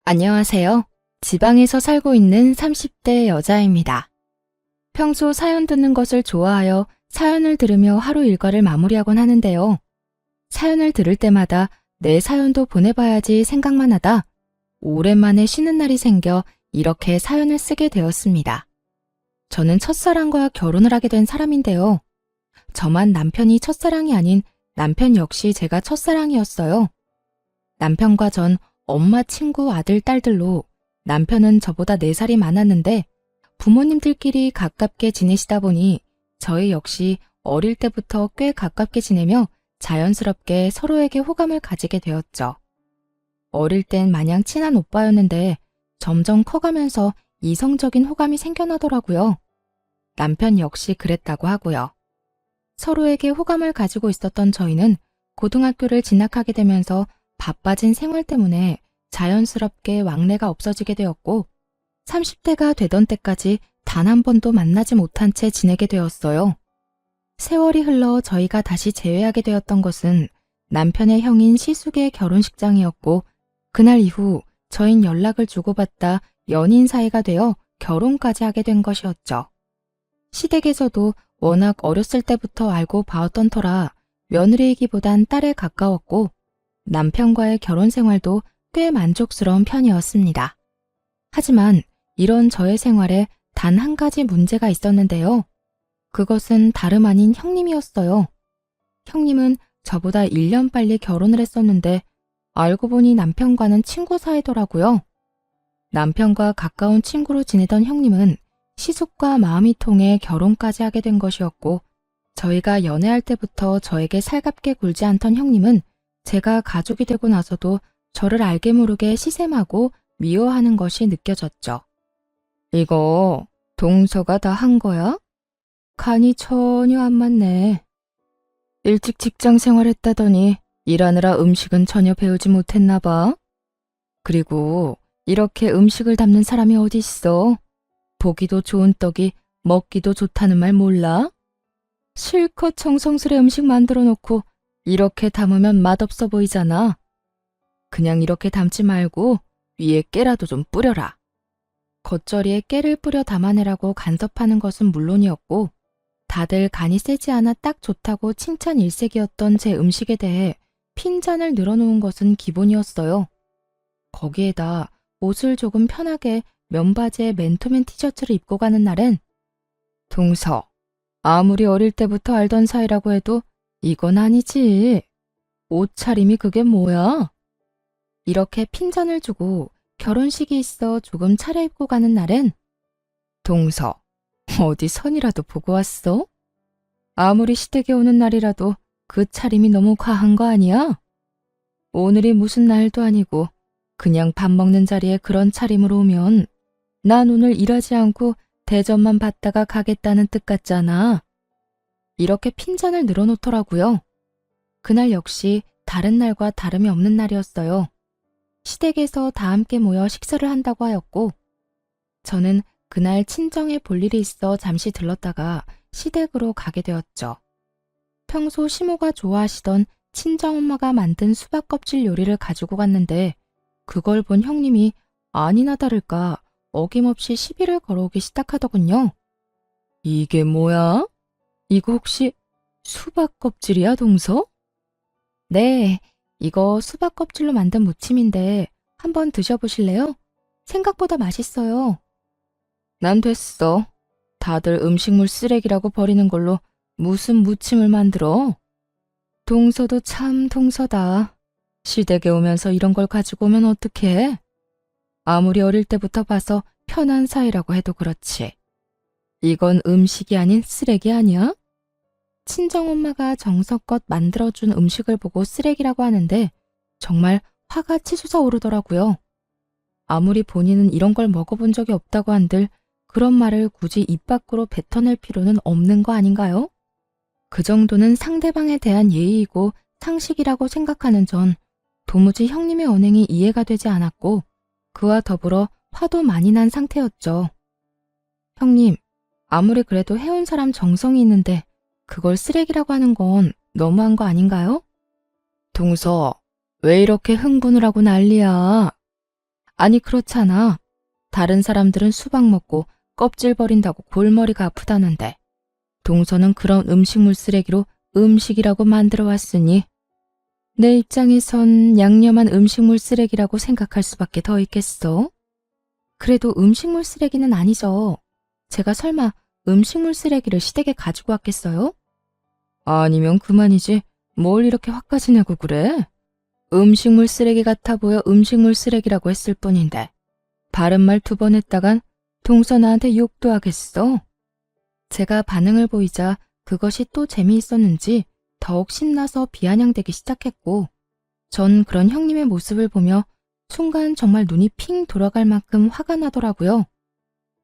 안녕하세요. 지방에서 살고 있는 30대 여자입니다. 평소 사연 듣는 것을 좋아하여 사연을 들으며 하루 일과를 마무리하곤 하는데요. 사연을 들을 때마다 내 사연도 보내봐야지 생각만 하다 오랜만에 쉬는 날이 생겨 이렇게 사연을 쓰게 되었습니다. 저는 첫사랑과 결혼을 하게 된 사람인데요. 저만 남편이 첫사랑이 아닌 남편 역시 제가 첫사랑이었어요. 남편과 전 엄마 친구 아들, 딸들로 남편은 저보다 4살이 많았는데 부모님들끼리 가깝게 지내시다 보니 저희 역시 어릴 때부터 꽤 가깝게 지내며 자연스럽게 서로에게 호감을 가지게 되었죠. 어릴 땐 마냥 친한 오빠였는데 점점 커가면서 이성적인 호감이 생겨나더라고요. 남편 역시 그랬다고 하고요. 서로에게 호감을 가지고 있었던 저희는 고등학교를 진학하게 되면서 바빠진 생활 때문에 자연스럽게 왕래가 없어지게 되었고 30대가 되던 때까지 단 한 번도 만나지 못한 채 지내게 되었어요. 세월이 흘러 저희가 다시 재회하게 되었던 것은 남편의 형인 시숙의 결혼식장이었고 그날 이후 저흰 연락을 주고받다 연인 사이가 되어 결혼까지 하게 된 것이었죠. 시댁에서도 워낙 어렸을 때부터 알고 봐왔던 터라 며느리이기보단 딸에 가까웠고 남편과의 결혼 생활도 꽤 만족스러운 편이었습니다. 하지만 이런 저의 생활에 단 한 가지 문제가 있었는데요. 그것은 다름 아닌 형님이었어요. 형님은 저보다 1년 빨리 결혼을 했었는데 알고 보니 남편과는 친구 사이더라고요. 남편과 가까운 친구로 지내던 형님은 시숙과 마음이 통해 결혼까지 하게 된 것이었고 저희가 연애할 때부터 저에게 살갑게 굴지 않던 형님은 제가 가족이 되고 나서도 저를 알게 모르게 시샘하고 미워하는 것이 느껴졌죠. 이거 동서가 다 한 거야? 간이 전혀 안 맞네. 일찍 직장 생활했다더니 일하느라 음식은 전혀 배우지 못했나 봐. 그리고 이렇게 음식을 담는 사람이 어디 있어? 보기도 좋은 떡이 먹기도 좋다는 말 몰라? 실컷 정성스레 음식 만들어 놓고 이렇게 담으면 맛없어 보이잖아. 그냥 이렇게 담지 말고 위에 깨라도 좀 뿌려라. 겉절이에 깨를 뿌려 담아내라고 간섭하는 것은 물론이었고 다들 간이 세지 않아 딱 좋다고 칭찬 일색이었던 제 음식에 대해 핀잔을 늘어놓은 것은 기본이었어요. 거기에다 옷을 조금 편하게 면바지에 맨투맨 티셔츠를 입고 가는 날엔 동서, 아무리 어릴 때부터 알던 사이라고 해도 이건 아니지. 옷차림이 그게 뭐야? 이렇게 핀잔을 주고 결혼식이 있어 조금 차려입고 가는 날엔 동서, 어디 선이라도 보고 왔어? 아무리 시댁에 오는 날이라도 그 차림이 너무 과한 거 아니야? 오늘이 무슨 날도 아니고 그냥 밥 먹는 자리에 그런 차림으로 오면 난 오늘 일하지 않고 대접만 받다가 가겠다는 뜻 같잖아. 이렇게 핀잔을 늘어놓더라고요. 그날 역시 다른 날과 다름이 없는 날이었어요. 시댁에서 다 함께 모여 식사를 한다고 하였고 저는 그날 친정에 볼 일이 있어 잠시 들렀다가 시댁으로 가게 되었죠. 평소 시모가 좋아하시던 친정엄마가 만든 수박 껍질 요리를 가지고 갔는데 그걸 본 형님이 아니나 다를까 어김없이 시비를 걸어오기 시작하더군요. 이게 뭐야? 이거 혹시 수박 껍질이야, 동서? 네, 이거 수박 껍질로 만든 무침인데 한번 드셔보실래요? 생각보다 맛있어요. 난 됐어. 다들 음식물 쓰레기라고 버리는 걸로 무슨 무침을 만들어? 동서도 참 동서다. 시댁에 오면서 이런 걸 가지고 오면 어떡해? 아무리 어릴 때부터 봐서 편한 사이라고 해도 그렇지. 이건 음식이 아닌 쓰레기 아니야? 친정엄마가 정성껏 만들어준 음식을 보고 쓰레기라고 하는데 정말 화가 치솟아 오르더라고요. 아무리 본인은 이런 걸 먹어본 적이 없다고 한들 그런 말을 굳이 입 밖으로 뱉어낼 필요는 없는 거 아닌가요? 그 정도는 상대방에 대한 예의이고 상식이라고 생각하는 전 도무지 형님의 언행이 이해가 되지 않았고 그와 더불어 화도 많이 난 상태였죠. 형님, 아무리 그래도 해온 사람 정성이 있는데 그걸 쓰레기라고 하는 건 너무한 거 아닌가요? 동서, 왜 이렇게 흥분을 하고 난리야? 아니 그렇잖아. 다른 사람들은 수박 먹고 껍질 버린다고 골머리가 아프다는데 동서는 그런 음식물 쓰레기로 음식이라고 만들어 왔으니 내 입장에선 양념한 음식물 쓰레기라고 생각할 수밖에 더 있겠어. 그래도 음식물 쓰레기는 아니죠. 제가 설마 음식물 쓰레기를 시댁에 가지고 왔겠어요? 아니면 그만이지. 뭘 이렇게 화까지 내고 그래? 음식물 쓰레기 같아 보여 음식물 쓰레기라고 했을 뿐인데 바른말 2번 했다간 동서 나한테 욕도 하겠어. 제가 반응을 보이자 그것이 또 재미있었는지 더욱 신나서 비아냥대기 시작했고 전 그런 형님의 모습을 보며 순간 정말 눈이 핑 돌아갈 만큼 화가 나더라고요.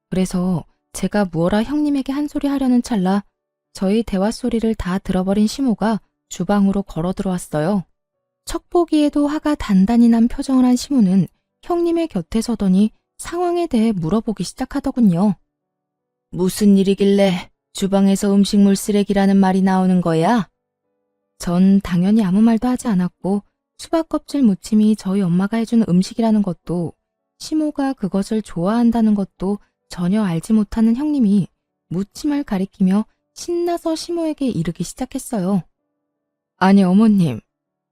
그래서 제가 무어라 형님에게 한 소리 하려는 찰나 저희 대화 소리를 다 들어버린 시모가 주방으로 걸어 들어왔어요. 척 보기에도 화가 단단히 난 표정을 한 시모는 형님의 곁에 서더니 상황에 대해 물어보기 시작하더군요. 무슨 일이길래 주방에서 음식물 쓰레기라는 말이 나오는 거야? 전 당연히 아무 말도 하지 않았고 수박 껍질 무침이 저희 엄마가 해준 음식이라는 것도 시모가 그것을 좋아한다는 것도 전혀 알지 못하는 형님이 무침을 가리키며 신나서 시모에게 이르기 시작했어요. 아니 어머님,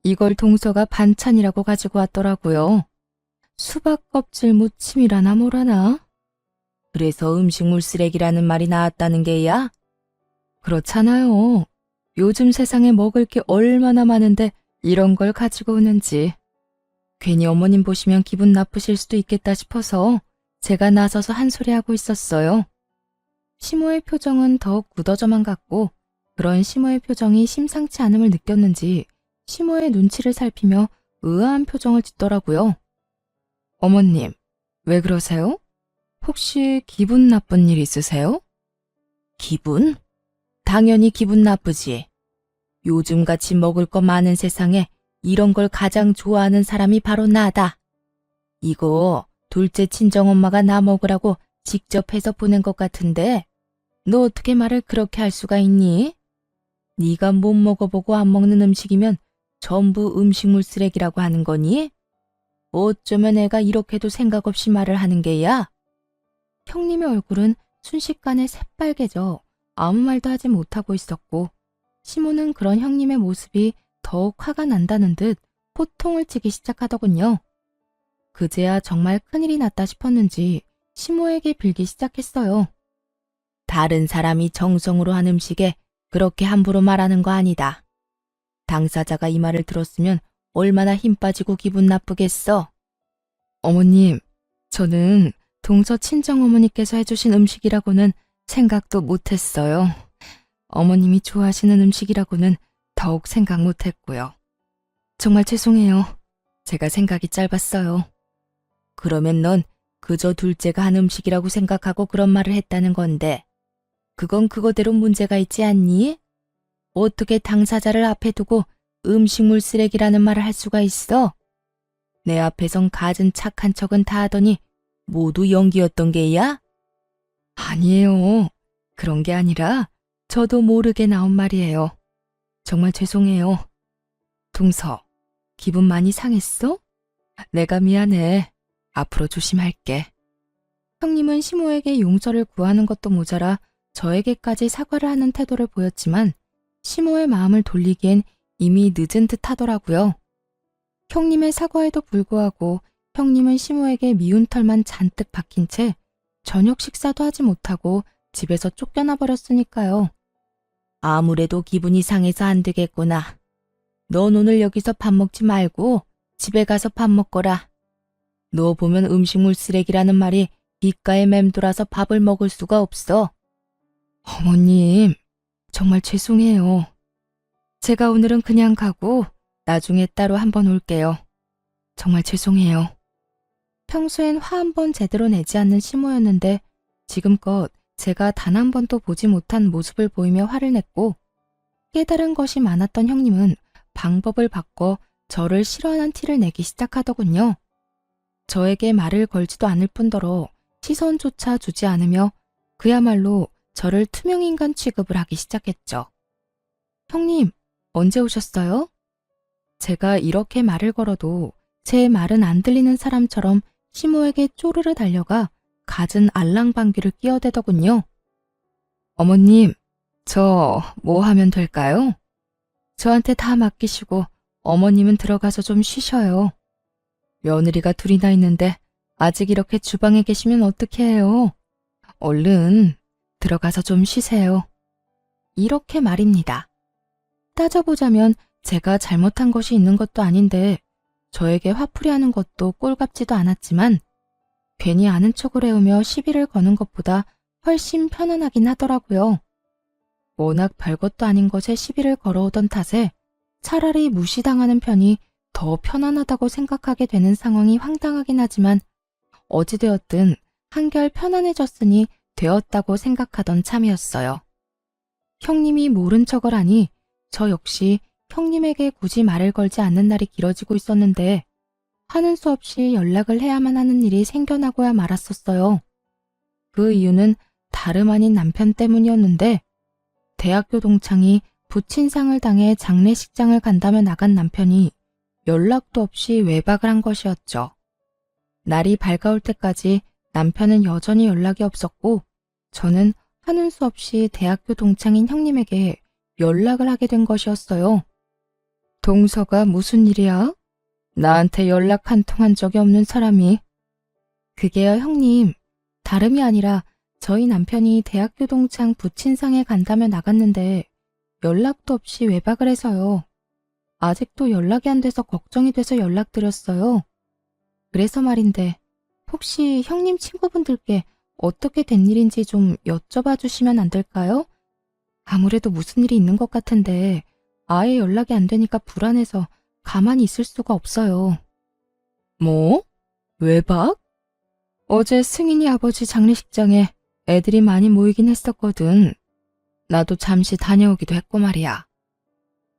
이걸 동서가 반찬이라고 가지고 왔더라고요. 수박 껍질 무침이라나 뭐라나? 그래서 음식물 쓰레기라는 말이 나왔다는 게야? 그렇잖아요. 요즘 세상에 먹을 게 얼마나 많은데 이런 걸 가지고 오는지. 괜히 어머님 보시면 기분 나쁘실 수도 있겠다 싶어서 제가 나서서 한 소리 하고 있었어요. 시모의 표정은 더욱 굳어져만 갔고 그런 시모의 표정이 심상치 않음을 느꼈는지 시모의 눈치를 살피며 의아한 표정을 짓더라고요. 어머님, 왜 그러세요? 혹시 기분 나쁜 일 있으세요? 기분? 당연히 기분 나쁘지. 요즘같이 먹을 거 많은 세상에 이런 걸 가장 좋아하는 사람이 바로 나다. 이거 둘째 친정엄마가 나 먹으라고 직접 해서 보낸 것 같은데 너 어떻게 말을 그렇게 할 수가 있니? 네가 못 먹어보고 안 먹는 음식이면 전부 음식물 쓰레기라고 하는 거니? 어쩌면 애가 이렇게도 생각 없이 말을 하는 게야? 형님의 얼굴은 순식간에 새빨개져 아무 말도 하지 못하고 있었고 시모는 그런 형님의 모습이 더욱 화가 난다는 듯 호통을 치기 시작하더군요. 그제야 정말 큰일이 났다 싶었는지 시모에게 빌기 시작했어요. 다른 사람이 정성으로 한 음식에 그렇게 함부로 말하는 거 아니다. 당사자가 이 말을 들었으면 얼마나 힘 빠지고 기분 나쁘겠어. 어머님, 저는 동서 친정어머니께서 해주신 음식이라고는 생각도 못했어요. 어머님이 좋아하시는 음식이라고는 더욱 생각 못했고요. 정말 죄송해요. 제가 생각이 짧았어요. 그러면 넌 그저 둘째가 한 음식이라고 생각하고 그런 말을 했다는 건데 그건 그거대로 문제가 있지 않니? 어떻게 당사자를 앞에 두고 음식물 쓰레기라는 말을 할 수가 있어? 내 앞에선 갖은 착한 척은 다 하더니 모두 연기였던 게야? 아니에요. 그런 게 아니라 저도 모르게 나온 말이에요. 정말 죄송해요. 동서, 기분 많이 상했어? 내가 미안해. 앞으로 조심할게. 형님은 시모에게 용서를 구하는 것도 모자라 저에게까지 사과를 하는 태도를 보였지만 시모의 마음을 돌리기엔 이미 늦은 듯 하더라고요. 형님의 사과에도 불구하고 형님은 시모에게 미운 털만 잔뜩 박힌 채 저녁 식사도 하지 못하고 집에서 쫓겨나 버렸으니까요. 아무래도 기분이 상해서 안 되겠구나. 넌 오늘 여기서 밥 먹지 말고 집에 가서 밥 먹거라. 너 보면 음식물 쓰레기라는 말이 귓가에 맴돌아서 밥을 먹을 수가 없어. 어머님, 정말 죄송해요. 제가 오늘은 그냥 가고 나중에 따로 한번 올게요. 정말 죄송해요. 평소엔 화 한 번 제대로 내지 않는 시모였는데 지금껏 제가 단 한 번도 보지 못한 모습을 보이며 화를 냈고 깨달은 것이 많았던 형님은 방법을 바꿔 저를 싫어하는 티를 내기 시작하더군요. 저에게 말을 걸지도 않을 뿐더러 시선조차 주지 않으며 그야말로 저를 투명인간 취급을 하기 시작했죠. 형님, 언제 오셨어요? 제가 이렇게 말을 걸어도 제 말은 안 들리는 사람처럼 시모에게 쪼르르 달려가 갖은 알랑방귀를 끼어대더군요. 어머님, 저 뭐 하면 될까요? 저한테 다 맡기시고 어머님은 들어가서 좀 쉬셔요. 며느리가 둘이나 있는데 아직 이렇게 주방에 계시면 어떻게 해요? 얼른 들어가서 좀 쉬세요. 이렇게 말입니다. 따져보자면 제가 잘못한 것이 있는 것도 아닌데 저에게 화풀이하는 것도 꼴같지도 않았지만 괜히 아는 척을 해오며 시비를 거는 것보다 훨씬 편안하긴 하더라고요. 워낙 별것도 아닌 것에 시비를 걸어오던 탓에 차라리 무시당하는 편이 더 편안하다고 생각하게 되는 상황이 황당하긴 하지만 어찌되었든 한결 편안해졌으니 되었다고 생각하던 참이었어요. 형님이 모른 척을 하니 저 역시 형님에게 굳이 말을 걸지 않는 날이 길어지고 있었는데 하는 수 없이 연락을 해야만 하는 일이 생겨나고야 말았었어요. 그 이유는 다름 아닌 남편 때문이었는데 대학교 동창이 부친상을 당해 장례식장을 간다며 나간 남편이 연락도 없이 외박을 한 것이었죠. 날이 밝아올 때까지 남편은 여전히 연락이 없었고 저는 하는 수 없이 대학교 동창인 형님에게 연락을 하게 된 것이었어요. 동서가 무슨 일이야? 나한테 연락 한 통 한 적이 없는 사람이. 그게요, 형님. 다름이 아니라 저희 남편이 대학교 동창 부친상에 간다며 나갔는데 연락도 없이 외박을 해서요. 아직도 연락이 안 돼서 걱정이 돼서 연락드렸어요. 그래서 말인데 혹시 형님 친구분들께 어떻게 된 일인지 좀 여쭤봐 주시면 안 될까요? 아무래도 무슨 일이 있는 것 같은데 아예 연락이 안 되니까 불안해서 가만히 있을 수가 없어요. 뭐? 외박? 어제 승인이 아버지 장례식장에 애들이 많이 모이긴 했었거든. 나도 잠시 다녀오기도 했고 말이야.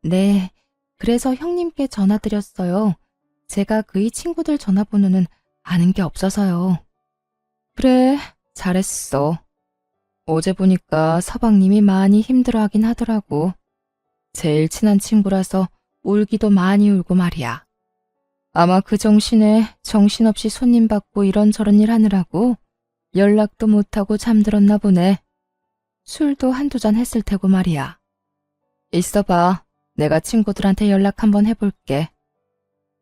네, 그래서 형님께 전화드렸어요. 제가 그이 친구들 전화번호는 아는 게 없어서요. 그래, 잘했어. 어제 보니까 서방님이 많이 힘들어하긴 하더라고. 제일 친한 친구라서 울기도 많이 울고 말이야. 아마 그 정신에 정신없이 손님 받고 이런저런 일 하느라고 연락도 못하고 잠들었나 보네. 술도 한두 잔 했을 테고 말이야. 있어봐. 내가 친구들한테 연락 한번 해볼게.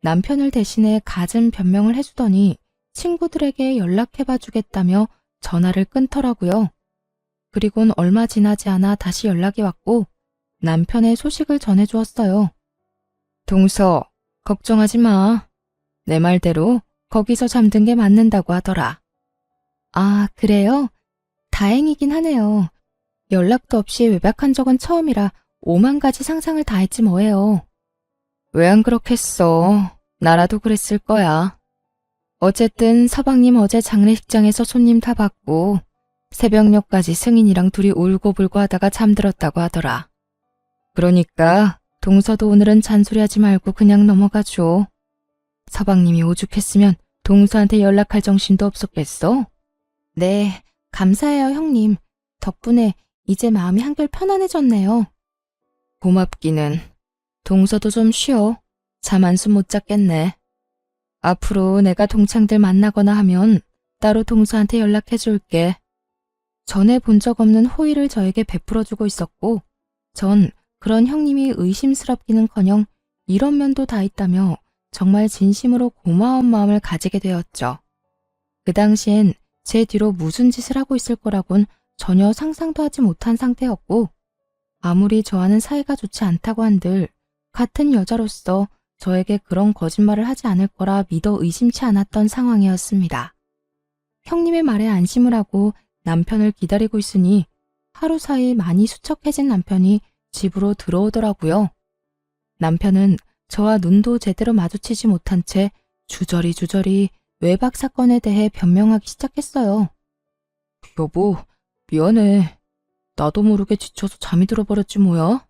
남편을 대신해 갖은 변명을 해주더니 친구들에게 연락해봐 주겠다며 전화를 끊더라고요. 그리곤 얼마 지나지 않아 다시 연락이 왔고 남편의 소식을 전해주었어요. 동서, 걱정하지 마. 내 말대로 거기서 잠든 게 맞는다고 하더라. 아, 그래요? 다행이긴 하네요. 연락도 없이 외박한 적은 처음이라 5만 가지 상상을 다 했지 뭐예요. 왜 안 그렇겠어. 나라도 그랬을 거야. 어쨌든 서방님 어제 장례식장에서 손님 다 받고 새벽녘까지 승인이랑 둘이 울고불고 하다가 잠들었다고 하더라. 그러니까 동서도 오늘은 잔소리하지 말고 그냥 넘어가줘. 서방님이 오죽했으면 동서한테 연락할 정신도 없었겠어? 네, 감사해요 형님. 덕분에 이제 마음이 한결 편안해졌네요. 고맙기는. 동서도 좀 쉬어. 잠 한숨 못 잤겠네. 앞으로 내가 동창들 만나거나 하면 따로 동서한테 연락해줄게. 전에 본 적 없는 호의를 저에게 베풀어주고 있었고 전 그런 형님이 의심스럽기는커녕 이런 면도 다 있다며 정말 진심으로 고마운 마음을 가지게 되었죠. 그 당시엔 제 뒤로 무슨 짓을 하고 있을 거라곤 전혀 상상도 하지 못한 상태였고 아무리 저와는 사이가 좋지 않다고 한들 같은 여자로서 저에게 그런 거짓말을 하지 않을 거라 믿어 의심치 않았던 상황이었습니다. 형님의 말에 안심을 하고 남편을 기다리고 있으니 하루 사이 많이 수척해진 남편이 집으로 들어오더라고요. 남편은 저와 눈도 제대로 마주치지 못한 채 주저리 외박 사건에 대해 변명하기 시작했어요. 여보, 미안해. 나도 모르게 지쳐서 잠이 들어버렸지 뭐야.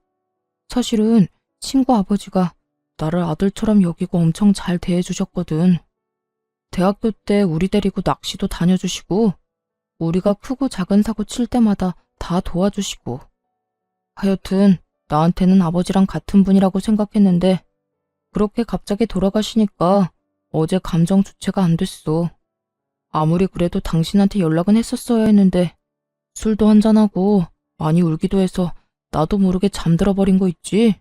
사실은 친구 아버지가 나를 아들처럼 여기고 엄청 잘 대해주셨거든. 대학교 때 우리 데리고 낚시도 다녀주시고 우리가 크고 작은 사고 칠 때마다 다 도와주시고 하여튼 나한테는 아버지랑 같은 분이라고 생각했는데 그렇게 갑자기 돌아가시니까 어제 감정 주체가 안 됐어. 아무리 그래도 당신한테 연락은 했었어야 했는데 술도 한잔하고 많이 울기도 해서 나도 모르게 잠들어 버린 거 있지?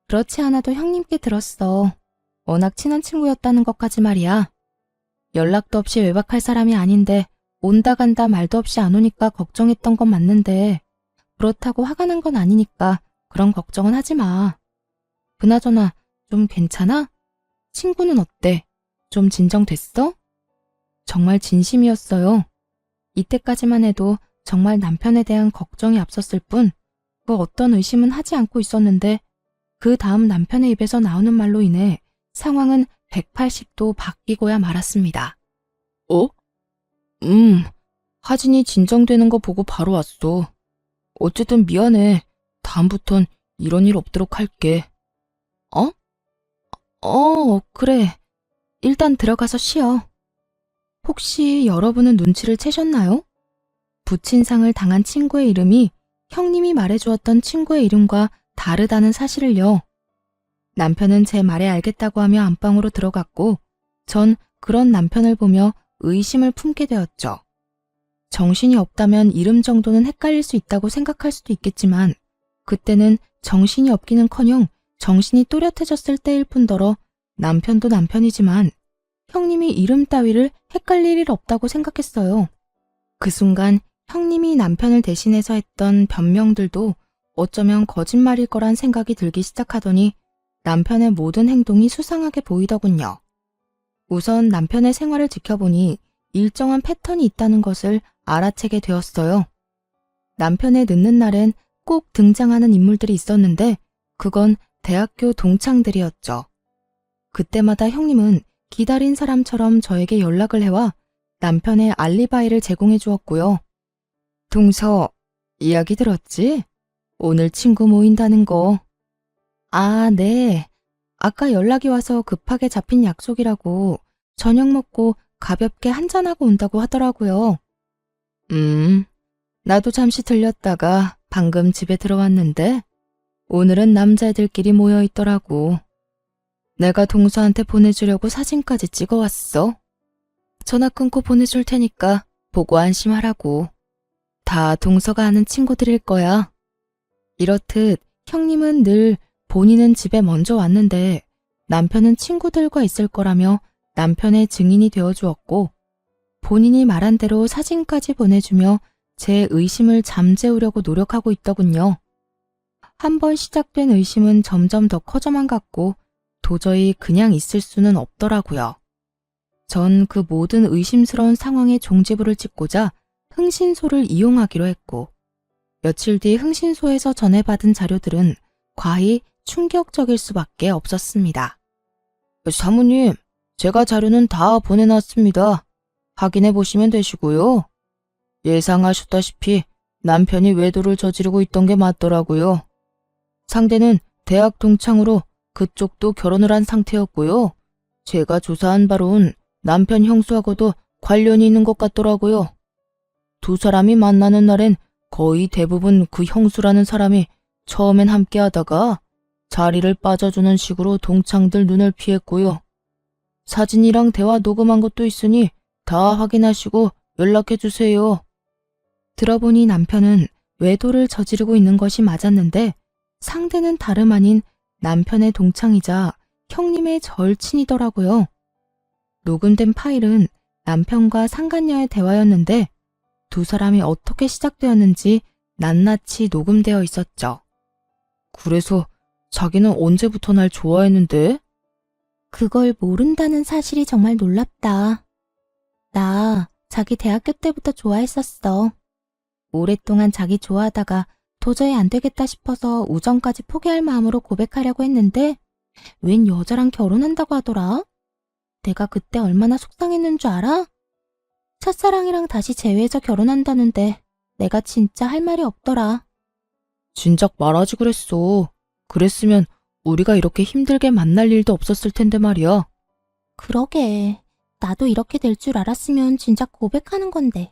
그렇지 않아도 형님께 들었어. 워낙 친한 친구였다는 것까지 말이야. 연락도 없이 외박할 사람이 아닌데 온다 간다 말도 없이 안 오니까 걱정했던 건 맞는데 그렇다고 화가 난 건 아니니까 그런 걱정은 하지 마. 그나저나 좀 괜찮아? 친구는 어때? 좀 진정됐어? 정말 진심이었어요. 이때까지만 해도 정말 남편에 대한 걱정이 앞섰을 뿐 그 어떤 의심은 하지 않고 있었는데 그 다음 남편의 입에서 나오는 말로 인해 상황은 180도 바뀌고야 말았습니다. 어? 하진이 진정되는 거 보고 바로 왔어. 어쨌든 미안해. 다음부턴 이런 일 없도록 할게. 어? 그래. 일단 들어가서 쉬어. 혹시 여러분은 눈치를 채셨나요? 부친상을 당한 친구의 이름이 형님이 말해주었던 친구의 이름과 다르다는 사실을요. 남편은 제 말에 알겠다고 하며 안방으로 들어갔고 전 그런 남편을 보며 의심을 품게 되었죠. 정신이 없다면 이름 정도는 헷갈릴 수 있다고 생각할 수도 있겠지만 그때는 정신이 없기는커녕 정신이 또렷해졌을 때일 뿐더러 남편도 남편이지만 형님이 이름 따위를 헷갈릴 일 없다고 생각했어요. 그 순간 형님이 남편을 대신해서 했던 변명들도 어쩌면 거짓말일 거란 생각이 들기 시작하더니 남편의 모든 행동이 수상하게 보이더군요. 우선 남편의 생활을 지켜보니 일정한 패턴이 있다는 것을 알아채게 되었어요. 남편의 늦는 날엔 꼭 등장하는 인물들이 있었는데 그건 대학교 동창들이었죠. 그때마다 형님은 기다린 사람처럼 저에게 연락을 해와 남편의 알리바이를 제공해 주었고요. 동서, 이야기 들었지? 오늘 친구 모인다는 거. 아, 네. 아까 연락이 와서 급하게 잡힌 약속이라고 저녁 먹고 가볍게 한잔하고 온다고 하더라고요. 나도 잠시 들렸다가 방금 집에 들어왔는데 오늘은 남자애들끼리 모여 있더라고. 내가 동서한테 보내주려고 사진까지 찍어왔어. 전화 끊고 보내줄 테니까 보고 안심하라고. 다 동서가 아는 친구들일 거야. 이렇듯 형님은 늘 본인은 집에 먼저 왔는데 남편은 친구들과 있을 거라며 남편의 증인이 되어주었고 본인이 말한 대로 사진까지 보내주며 제 의심을 잠재우려고 노력하고 있더군요. 한번 시작된 의심은 점점 더 커져만 갔고 도저히 그냥 있을 수는 없더라고요. 전 그 모든 의심스러운 상황에 종지부를 찍고자 흥신소를 이용하기로 했고 며칠 뒤 흥신소에서 전해받은 자료들은 과히 충격적일 수밖에 없었습니다. 사모님, 제가 자료는 다 보내놨습니다. 확인해 보시면 되시고요. 예상하셨다시피 남편이 외도를 저지르고 있던 게 맞더라고요. 상대는 대학 동창으로 그쪽도 결혼을 한 상태였고요. 제가 조사한 바론 남편 형수하고도 관련이 있는 것 같더라고요. 두 사람이 만나는 날엔 거의 대부분 그 형수라는 사람이 처음엔 함께 하다가 자리를 빠져주는 식으로 동창들 눈을 피했고요. 사진이랑 대화 녹음한 것도 있으니 다 확인하시고 연락해 주세요. 들어보니 남편은 외도를 저지르고 있는 것이 맞았는데 상대는 다름 아닌 남편의 동창이자 형님의 절친이더라고요. 녹음된 파일은 남편과 상간녀의 대화였는데 두 사람이 어떻게 시작되었는지 낱낱이 녹음되어 있었죠. 그래서 자기는 언제부터 날 좋아했는데? 그걸 모른다는 사실이 정말 놀랍다. 나 자기 대학교 때부터 좋아했었어. 오랫동안 자기 좋아하다가 도저히 안 되겠다 싶어서 우정까지 포기할 마음으로 고백하려고 했는데 웬 여자랑 결혼한다고 하더라? 내가 그때 얼마나 속상했는 줄 알아? 첫사랑이랑 다시 재회해서 결혼한다는데 내가 진짜 할 말이 없더라. 진작 말하지 그랬어. 그랬으면 우리가 이렇게 힘들게 만날 일도 없었을 텐데 말이야. 그러게. 나도 이렇게 될 줄 알았으면 진작 고백하는 건데.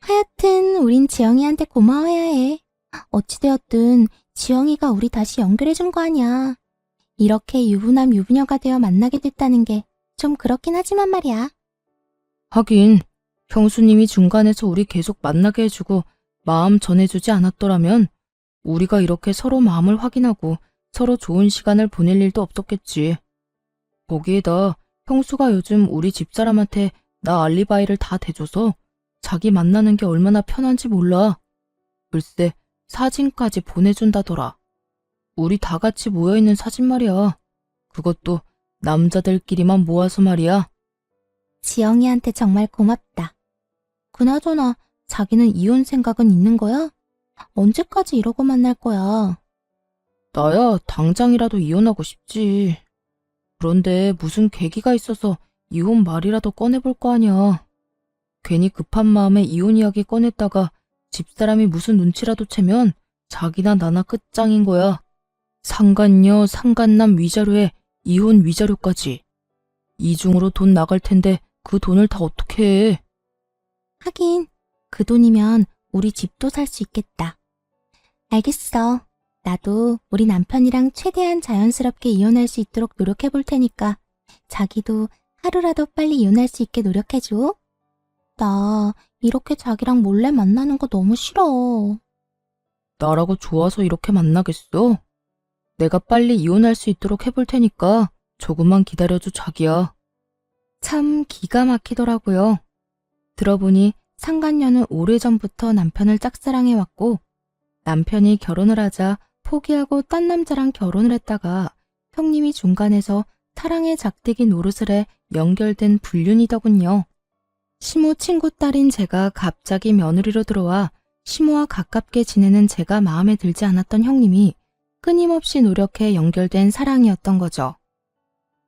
하여튼 우린 지영이한테 고마워야 해. 어찌되었든 지영이가 우리 다시 연결해준 거 아니야. 이렇게 유부남 유부녀가 되어 만나게 됐다는 게 좀 그렇긴 하지만 말이야. 하긴 형수님이 중간에서 우리 계속 만나게 해주고 마음 전해주지 않았더라면 우리가 이렇게 서로 마음을 확인하고 서로 좋은 시간을 보낼 일도 없었겠지. 거기에다 형수가 요즘 우리 집사람한테 나 알리바이를 다 대줘서 자기 만나는 게 얼마나 편한지 몰라. 글쎄, 사진까지 보내준다더라. 우리 다 같이 모여있는 사진 말이야. 그것도 남자들끼리만 모아서 말이야. 지영이한테 정말 고맙다. 그나저나 자기는 이혼 생각은 있는 거야? 언제까지 이러고 만날 거야? 나야 당장이라도 이혼하고 싶지. 그런데 무슨 계기가 있어서 이혼 말이라도 꺼내볼 거 아니야. 괜히 급한 마음에 이혼 이야기 꺼냈다가 집사람이 무슨 눈치라도 채면 자기나 나나 끝장인 거야. 상간녀, 상간남 위자료에 이혼 위자료까지. 이중으로 돈 나갈 텐데 그 돈을 다 어떻게 해. 하긴 그 돈이면 우리 집도 살 수 있겠다. 알겠어. 나도 우리 남편이랑 최대한 자연스럽게 이혼할 수 있도록 노력해 볼 테니까 자기도 하루라도 빨리 이혼할 수 있게 노력해줘. 나 이렇게 자기랑 몰래 만나는 거 너무 싫어. 나라고 좋아서 이렇게 만나겠어? 내가 빨리 이혼할 수 있도록 해볼 테니까 조금만 기다려줘, 자기야. 참 기가 막히더라고요. 들어보니 상간녀는 오래전부터 남편을 짝사랑해왔고 남편이 결혼을 하자 포기하고 딴 남자랑 결혼을 했다가 형님이 중간에서 사랑의 작대기 노릇을 해 연결된 불륜이더군요. 시모 친구 딸인 제가 갑자기 며느리로 들어와 시모와 가깝게 지내는 제가 마음에 들지 않았던 형님이 끊임없이 노력해 연결된 사랑이었던 거죠.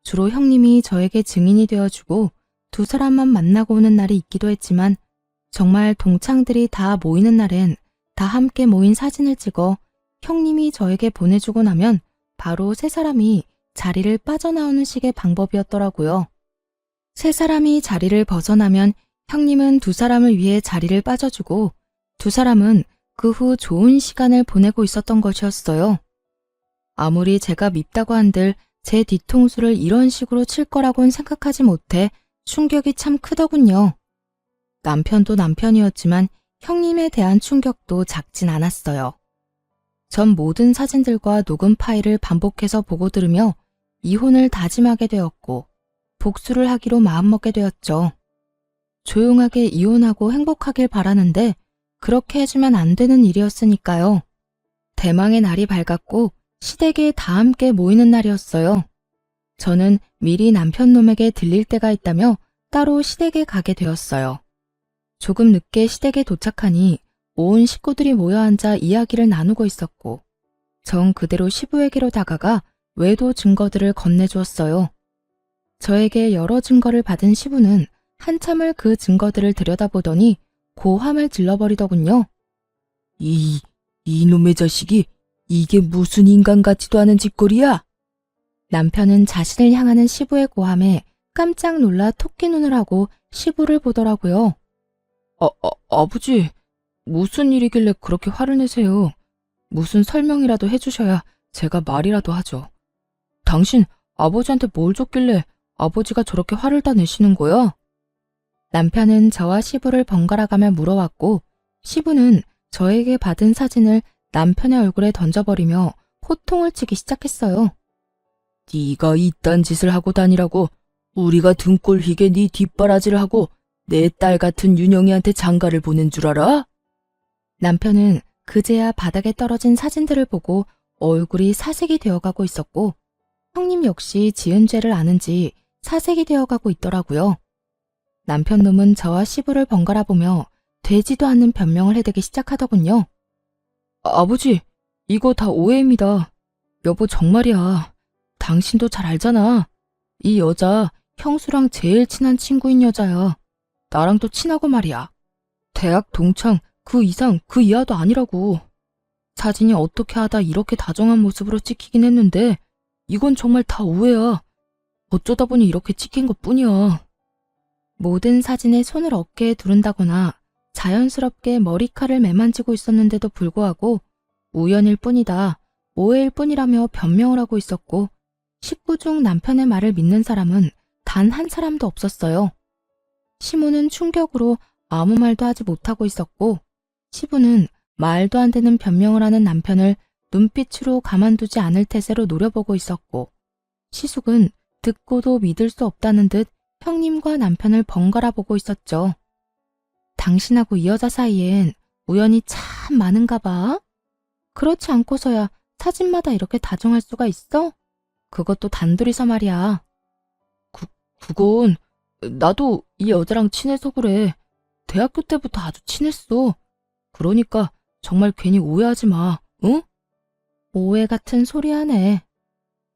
주로 형님이 저에게 증인이 되어주고 두 사람만 만나고 오는 날이 있기도 했지만 정말 동창들이 다 모이는 날엔 다 함께 모인 사진을 찍어 형님이 저에게 보내주고 나면 바로 세 사람이 자리를 빠져나오는 식의 방법이었더라고요. 세 사람이 자리를 벗어나면 형님은 두 사람을 위해 자리를 빠져주고 두 사람은 그 후 좋은 시간을 보내고 있었던 것이었어요. 아무리 제가 밉다고 한들 제 뒤통수를 이런 식으로 칠 거라고는 생각하지 못해 충격이 참 크더군요. 남편도 남편이었지만 형님에 대한 충격도 작진 않았어요. 전 모든 사진들과 녹음 파일을 반복해서 보고 들으며 이혼을 다짐하게 되었고 복수를 하기로 마음먹게 되었죠. 조용하게 이혼하고 행복하길 바라는데 그렇게 해주면 안 되는 일이었으니까요. 대망의 날이 밝았고 시댁에 다 함께 모이는 날이었어요. 저는 미리 남편 놈에게 들릴 때가 있다며 따로 시댁에 가게 되었어요. 조금 늦게 시댁에 도착하니 온 식구들이 모여 앉아 이야기를 나누고 있었고 전 그대로 시부에게로 다가가 외도 증거들을 건네주었어요. 저에게 여러 증거를 받은 시부는 한참을 그 증거들을 들여다보더니 고함을 질러버리더군요. 이놈의 자식이 이게 무슨 인간 같지도 않은 짓거리야? 남편은 자신을 향하는 시부의 고함에 깜짝 놀라 토끼 눈을 하고 시부를 보더라고요. 아버지, 무슨 일이길래 그렇게 화를 내세요? 무슨 설명이라도 해주셔야 제가 말이라도 하죠. 당신 아버지한테 뭘 줬길래 아버지가 저렇게 화를 다 내시는 거야? 남편은 저와 시부를 번갈아가며 물어왔고 시부는 저에게 받은 사진을 남편의 얼굴에 던져버리며 호통을 치기 시작했어요. 네가 이딴 짓을 하고 다니라고 우리가 등골 휘게 네 뒷바라지를 하고 내 딸 같은 윤영이한테 장가를 보낸 줄 알아? 남편은 그제야 바닥에 떨어진 사진들을 보고 얼굴이 사색이 되어가고 있었고 형님 역시 지은 죄를 아는지 사색이 되어가고 있더라고요. 남편 놈은 저와 시부를 번갈아 보며 되지도 않는 변명을 해대기 시작하더군요. 아버지, 이거 다 오해입니다. 여보 정말이야. 당신도 잘 알잖아. 이 여자 형수랑 제일 친한 친구인 여자야. 나랑도 친하고 말이야. 대학 동창 그 이상 그 이하도 아니라고. 사진이 어떻게 하다 이렇게 다정한 모습으로 찍히긴 했는데 이건 정말 다 오해야. 어쩌다 보니 이렇게 찍힌 것뿐이야. 모든 사진에 손을 어깨에 두른다거나 자연스럽게 머리칼을 매만지고 있었는데도 불구하고 우연일 뿐이다, 오해일 뿐이라며 변명을 하고 있었고 식구 중 남편의 말을 믿는 사람은 단 한 사람도 없었어요. 시모는 충격으로 아무 말도 하지 못하고 있었고, 시부는 말도 안 되는 변명을 하는 남편을 눈빛으로 가만두지 않을 태세로 노려보고 있었고, 시숙은 듣고도 믿을 수 없다는 듯 형님과 남편을 번갈아 보고 있었죠. 당신하고 이 여자 사이엔 우연이 참 많은가 봐. 그렇지 않고서야 사진마다 이렇게 다정할 수가 있어? 그것도 단둘이서 말이야. 그건 나도 이 여자랑 친해서 그래. 대학교 때부터 아주 친했어. 그러니까 정말 괜히 오해하지 마, 응? 오해 같은 소리 하네.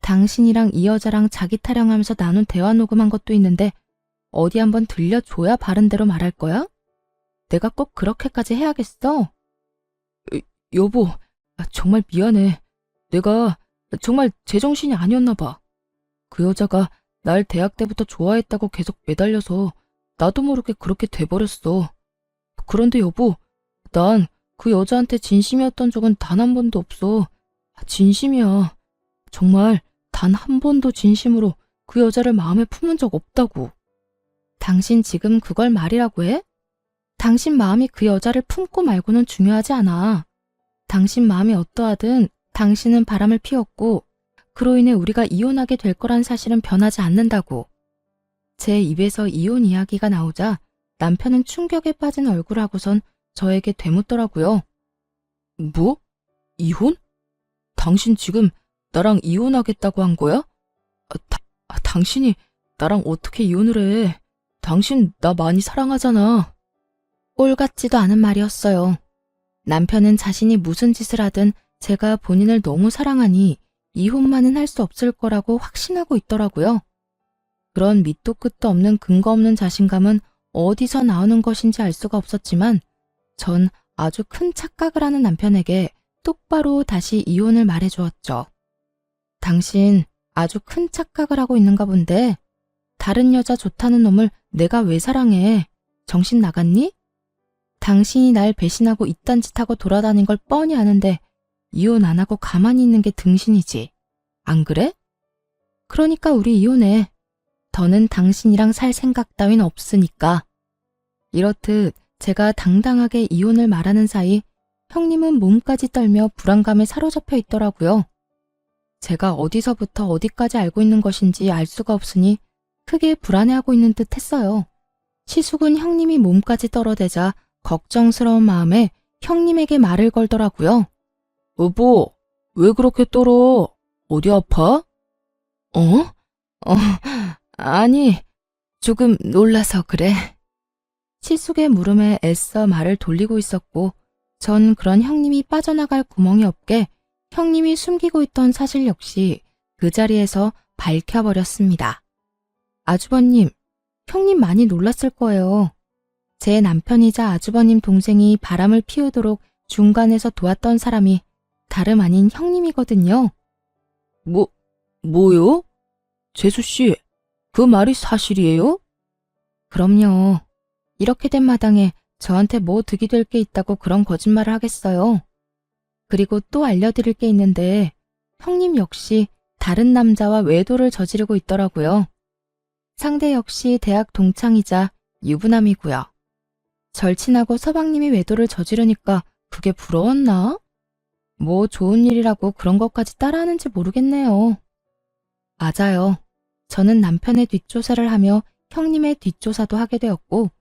당신이랑 이 여자랑 자기 타령하면서 나눈 대화 녹음한 것도 있는데 어디 한번 들려줘야 바른 대로 말할 거야? 내가 꼭 그렇게까지 해야겠어? 여보, 정말 미안해. 내가 정말 제정신이 아니었나 봐. 그 여자가 날 대학 때부터 좋아했다고 계속 매달려서 나도 모르게 그렇게 돼버렸어. 그런데 여보, 난 그 여자한테 진심이었던 적은 단 한 번도 없어. 진심이야. 정말 단 한 번도 진심으로 그 여자를 마음에 품은 적 없다고. 당신 지금 그걸 말이라고 해? 당신 마음이 그 여자를 품고 말고는 중요하지 않아. 당신 마음이 어떠하든 당신은 바람을 피웠고 그로 인해 우리가 이혼하게 될 거란 사실은 변하지 않는다고. 제 입에서 이혼 이야기가 나오자 남편은 충격에 빠진 얼굴을 하고선 저에게 되묻더라고요. 뭐? 이혼? 당신 지금 나랑 이혼하겠다고 한 거야? 당신이 나랑 어떻게 이혼을 해? 당신 나 많이 사랑하잖아. 꼴 같지도 않은 말이었어요. 남편은 자신이 무슨 짓을 하든 제가 본인을 너무 사랑하니 이혼만은 할 수 없을 거라고 확신하고 있더라고요. 그런 밑도 끝도 없는 근거 없는 자신감은 어디서 나오는 것인지 알 수가 없었지만 전 아주 큰 착각을 하는 남편에게 똑바로 다시 이혼을 말해주었죠. 당신 아주 큰 착각을 하고 있는가 본데 다른 여자 좋다는 놈을 내가 왜 사랑해? 정신 나갔니? 당신이 날 배신하고 이딴 짓하고 돌아다닌 걸 뻔히 아는데 이혼 안 하고 가만히 있는 게 등신이지. 안 그래? 그러니까 우리 이혼해. 더는 당신이랑 살 생각 따윈 없으니까. 이렇듯 제가 당당하게 이혼을 말하는 사이 형님은 몸까지 떨며 불안감에 사로잡혀 있더라고요. 제가 어디서부터 어디까지 알고 있는 것인지 알 수가 없으니 크게 불안해하고 있는 듯 했어요. 시숙은 형님이 몸까지 떨어대자 걱정스러운 마음에 형님에게 말을 걸더라고요. 여보, 왜 그렇게 떨어? 어디 아파? 아니, 조금 놀라서 그래. 시숙의 물음에 애써 말을 돌리고 있었고 전 그런 형님이 빠져나갈 구멍이 없게 형님이 숨기고 있던 사실 역시 그 자리에서 밝혀버렸습니다. 아주버님, 형님 많이 놀랐을 거예요. 제 남편이자 아주버님 동생이 바람을 피우도록 중간에서 도왔던 사람이 다름 아닌 형님이거든요. 뭐요? 재수씨, 그 말이 사실이에요? 그럼요. 이렇게 된 마당에 저한테 뭐 득이 될 게 있다고 그런 거짓말을 하겠어요. 그리고 또 알려드릴 게 있는데 형님 역시 다른 남자와 외도를 저지르고 있더라고요. 상대 역시 대학 동창이자 유부남이고요. 절친하고 서방님이 외도를 저지르니까 그게 부러웠나? 뭐 좋은 일이라고 그런 것까지 따라하는지 모르겠네요. 맞아요. 저는 남편의 뒷조사를 하며 형님의 뒷조사도 하게 되었고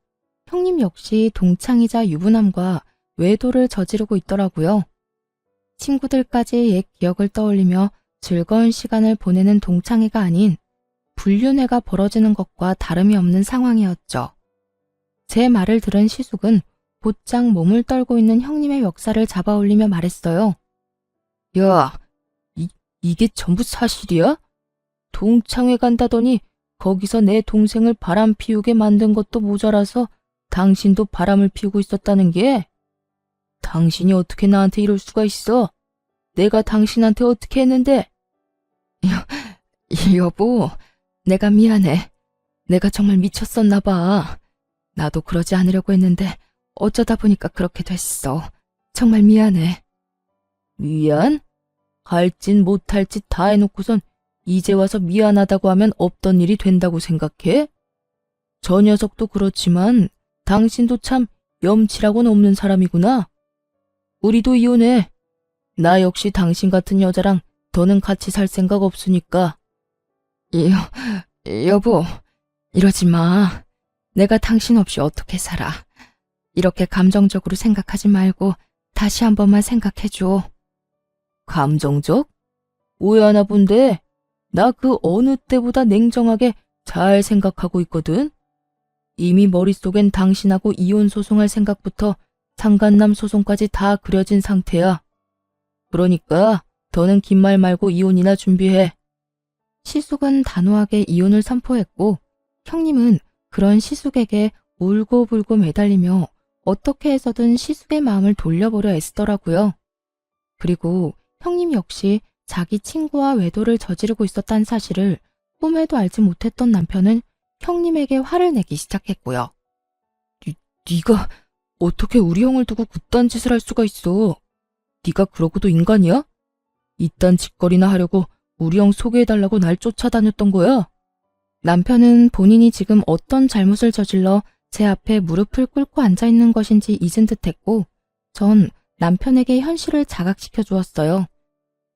형님 역시 동창이자 유부남과 외도를 저지르고 있더라고요. 친구들까지 옛 기억을 떠올리며 즐거운 시간을 보내는 동창회가 아닌 불륜회가 벌어지는 것과 다름이 없는 상황이었죠. 제 말을 들은 시숙은 곧장 몸을 떨고 있는 형님의 멱살을 잡아올리며 말했어요. 야, 이게 전부 사실이야? 동창회 간다더니 거기서 내 동생을 바람 피우게 만든 것도 모자라서 당신도 바람을 피우고 있었다는 게? 당신이 어떻게 나한테 이럴 수가 있어? 내가 당신한테 어떻게 했는데? 여보, 내가 미안해. 내가 정말 미쳤었나 봐. 나도 그러지 않으려고 했는데 어쩌다 보니까 그렇게 됐어. 정말 미안해. 미안? 할 짓 못할 짓 다 해놓고선 이제 와서 미안하다고 하면 없던 일이 된다고 생각해? 저 녀석도 그렇지만 당신도 참 염치라고는 없는 사람이구나. 우리도 이혼해. 나 역시 당신 같은 여자랑 더는 같이 살 생각 없으니까. 여보, 이러지 마. 내가 당신 없이 어떻게 살아. 이렇게 감정적으로 생각하지 말고 다시 한 번만 생각해줘. 감정적? 오해하나 본데 나 그 어느 때보다 냉정하게 잘 생각하고 있거든. 이미 머릿속엔 당신하고 이혼 소송할 생각부터 상간남 소송까지 다 그려진 상태야. 그러니까 더는 긴 말 말고 이혼이나 준비해. 시숙은 단호하게 이혼을 선포했고 형님은 그런 시숙에게 울고불고 매달리며 어떻게 해서든 시숙의 마음을 돌려보려 애쓰더라고요. 그리고 형님 역시 자기 친구와 외도를 저지르고 있었다는 사실을 꿈에도 알지 못했던 남편은 형님에게 화를 내기 시작했고요. 네가 어떻게 우리 형을 두고 그딴 짓을 할 수가 있어? 네가 그러고도 인간이야? 이딴 짓거리나 하려고 우리 형 소개해달라고 날 쫓아다녔던 거야? 남편은 본인이 지금 어떤 잘못을 저질러 제 앞에 무릎을 꿇고 앉아있는 것인지 잊은 듯했고 전 남편에게 현실을 자각시켜 주었어요.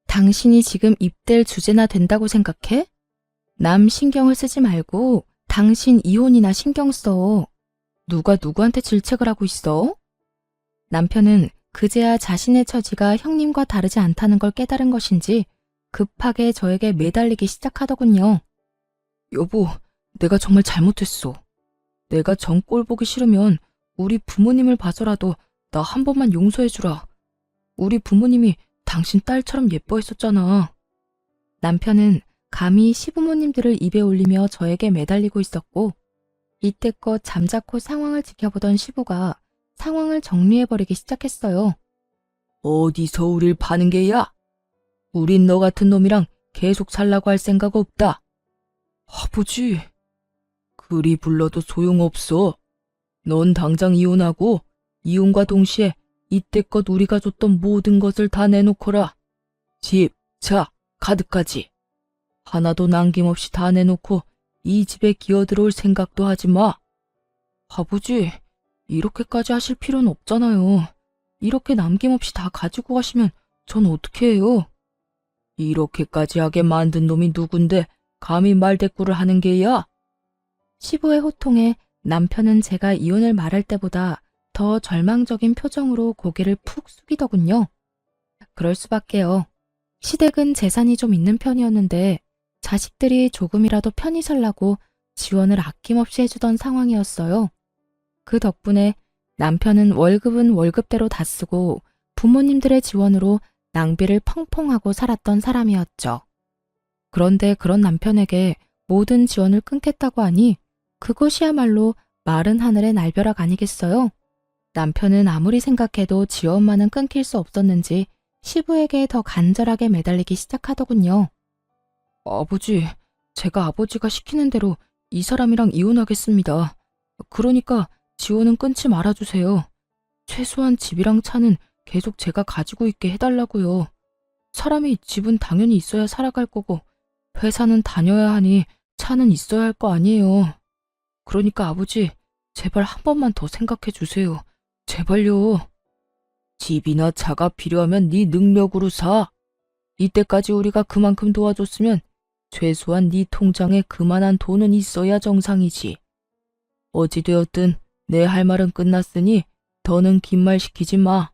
당신이 지금 입댈 주제나 된다고 생각해? 남 신경을 쓰지 말고 당신 이혼이나 신경 써. 누가 누구한테 질책을 하고 있어? 남편은 그제야 자신의 처지가 형님과 다르지 않다는 걸 깨달은 것인지 급하게 저에게 매달리기 시작하더군요. 여보, 내가 정말 잘못했어. 내가 정 꼴 보기 싫으면 우리 부모님을 봐서라도 나 한 번만 용서해주라. 우리 부모님이 당신 딸처럼 예뻐했었잖아. 남편은 감히 시부모님들을 입에 올리며 저에게 매달리고 있었고 이때껏 잠자코 상황을 지켜보던 시부가 상황을 정리해버리기 시작했어요. 어디서 우릴 파는 게야? 우린 너 같은 놈이랑 계속 살라고 할 생각 없다. 아버지, 그리 불러도 소용없어. 넌 당장 이혼하고 이혼과 동시에 이때껏 우리가 줬던 모든 것을 다 내놓거라. 집, 차, 카드까지. 하나도 남김없이 다 내놓고 이 집에 기어들어올 생각도 하지 마. 아버지, 이렇게까지 하실 필요는 없잖아요. 이렇게 남김없이 다 가지고 가시면 전 어떻게 해요? 이렇게까지 하게 만든 놈이 누군데 감히 말대꾸를 하는 게야? 시부의 호통에 남편은 제가 이혼을 말할 때보다 더 절망적인 표정으로 고개를 푹 숙이더군요. 그럴 수밖에요. 시댁은 재산이 좀 있는 편이었는데 자식들이 조금이라도 편히 살라고 지원을 아낌없이 해주던 상황이었어요. 그 덕분에 남편은 월급은 월급대로 다 쓰고 부모님들의 지원으로 낭비를 펑펑하고 살았던 사람이었죠. 그런데 그런 남편에게 모든 지원을 끊겠다고 하니 그것이야말로 마른 하늘의 날벼락 아니겠어요? 남편은 아무리 생각해도 지원만은 끊길 수 없었는지 시부에게 더 간절하게 매달리기 시작하더군요. 아버지, 제가 아버지가 시키는 대로 이 사람이랑 이혼하겠습니다. 그러니까 지원은 끊지 말아주세요. 최소한 집이랑 차는 계속 제가 가지고 있게 해달라고요. 사람이 집은 당연히 있어야 살아갈 거고 회사는 다녀야 하니 차는 있어야 할 거 아니에요. 그러니까 아버지, 제발 한 번만 더 생각해 주세요. 제발요. 집이나 차가 필요하면 네 능력으로 사. 이때까지 우리가 그만큼 도와줬으면 최소한 네 통장에 그만한 돈은 있어야 정상이지. 어찌되었든 내 할 말은 끝났으니 더는 긴 말 시키지 마.